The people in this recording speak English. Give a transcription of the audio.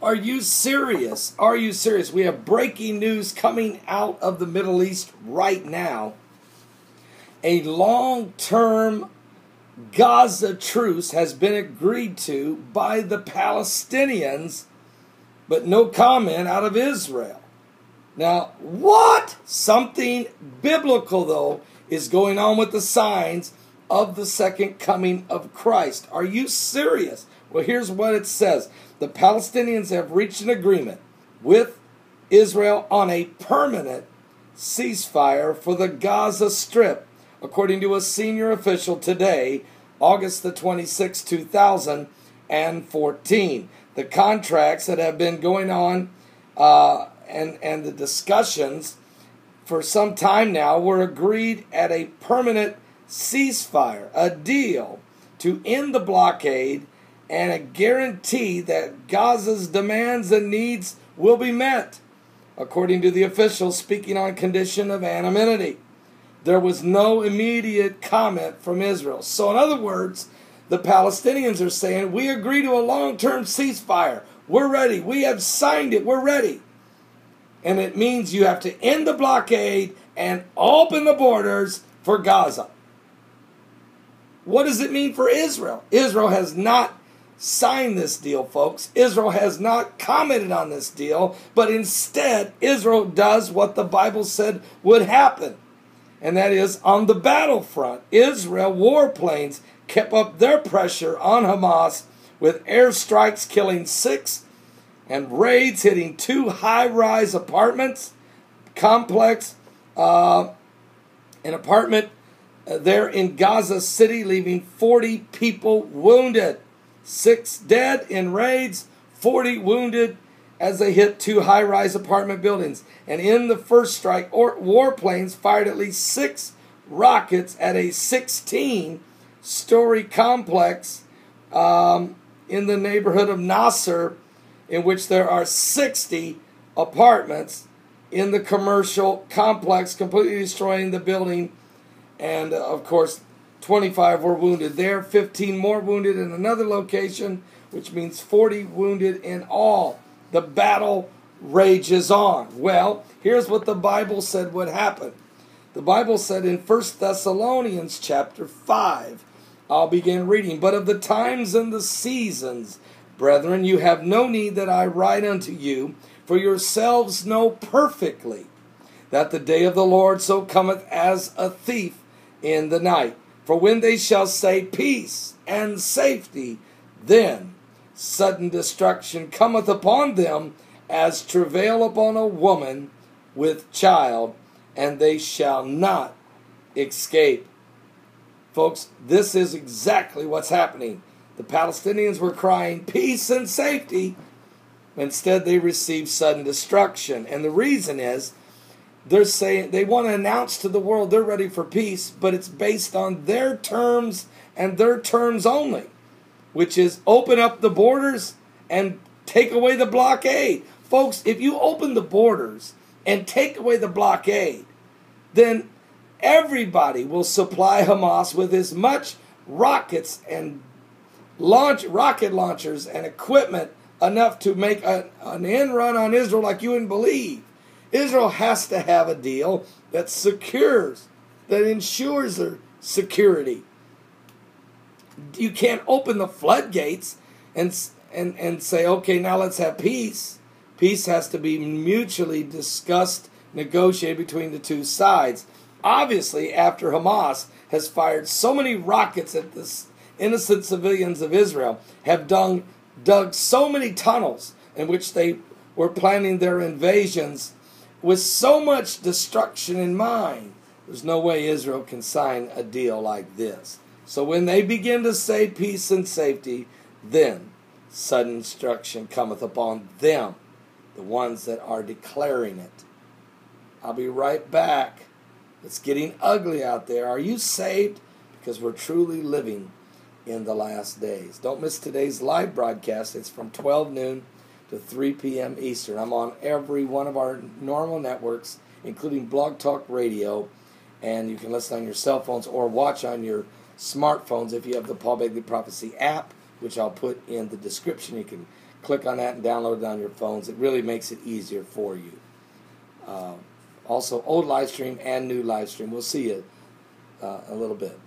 Are you serious? Are you serious? We have breaking news coming out of the Middle East right now. A long-term Gaza truce has been agreed to by the Palestinians, but no comment out of Israel. Now, what? Something biblical, though, is going on with the signs of the second coming of Christ. Are you serious? Well, here's what it says. The Palestinians have reached an agreement with Israel on a permanent ceasefire for the Gaza Strip, according to a senior official today, August the 26th, 2014. The contracts that have been going on and the discussions for some time now were agreed at a permanent ceasefire, a deal to end the blockade and a guarantee that Gaza's demands and needs will be met, according to the officials speaking on condition of anonymity. There was no immediate comment from Israel. So in other words, the Palestinians are saying, we agree to a long-term ceasefire. We're ready. We have signed it. We're ready. And it means you have to end the blockade and open the borders for Gaza. What does it mean for Israel? Israel has not signed this deal, folks. Israel has not commented on this deal, but instead, Israel does what the Bible said would happen. And that is, on the battlefront, Israel warplanes kept up their pressure on Hamas with airstrikes killing 6 and raids hitting 2 high-rise apartments complex, an apartment there in Gaza City, leaving 40 people wounded. 6 dead in raids, 40 wounded as they hit 2 high-rise apartment buildings. And in the first strike, warplanes fired at least 6 rockets at a 16-story complex in the neighborhood of Nasser, in which there are 60 apartments in the commercial complex, completely destroying the building. And, of course, 25 were wounded there, 15 more wounded in another location, which means 40 wounded in all. The battle rages on. Well, here's what the Bible said would happen. The Bible said in 1 Thessalonians chapter 5, I'll begin reading, but of the times and the seasons, brethren, you have no need that I write unto you, for yourselves know perfectly that the day of the Lord so cometh as a thief in the night. For when they shall say peace and safety, then sudden destruction cometh upon them as travail upon a woman with child, and they shall not escape. Folks, this is exactly what's happening. The Palestinians were crying peace and safety. Instead, they received sudden destruction. And the reason is, they're saying they want to announce to the world they're ready for peace, but it's based on their terms and their terms only, which is open up the borders and take away the blockade. Folks, if you open the borders and take away the blockade, then everybody will supply Hamas with as much rockets and rocket launchers and equipment enough to make an end run on Israel like you wouldn't believe. Israel has to have a deal that secures, that ensures their security. You can't open the floodgates and say, okay, now let's have peace. Peace has to be mutually discussed, negotiated between the two sides. Obviously, after Hamas has fired so many rockets at the innocent civilians of Israel, have dug so many tunnels in which they were planning their invasions with so much destruction in mind, there's no way Israel can sign a deal like this. So when they begin to say peace and safety, then sudden destruction cometh upon them, the ones that are declaring it. I'll be right back. It's getting ugly out there. Are you saved? Because we're truly living in the last days. Don't miss today's live broadcast. It's from 12 noon to 3 p.m. Eastern. I'm on every one of our normal networks, including Blog Talk Radio, and you can listen on your cell phones or watch on your smartphones if you have the Paul Begley Prophecy app. which I'll put in the description. You can click on that and download it on your phones. It really makes it easier for you. Also, old live stream and new live stream. We'll see you a little bit.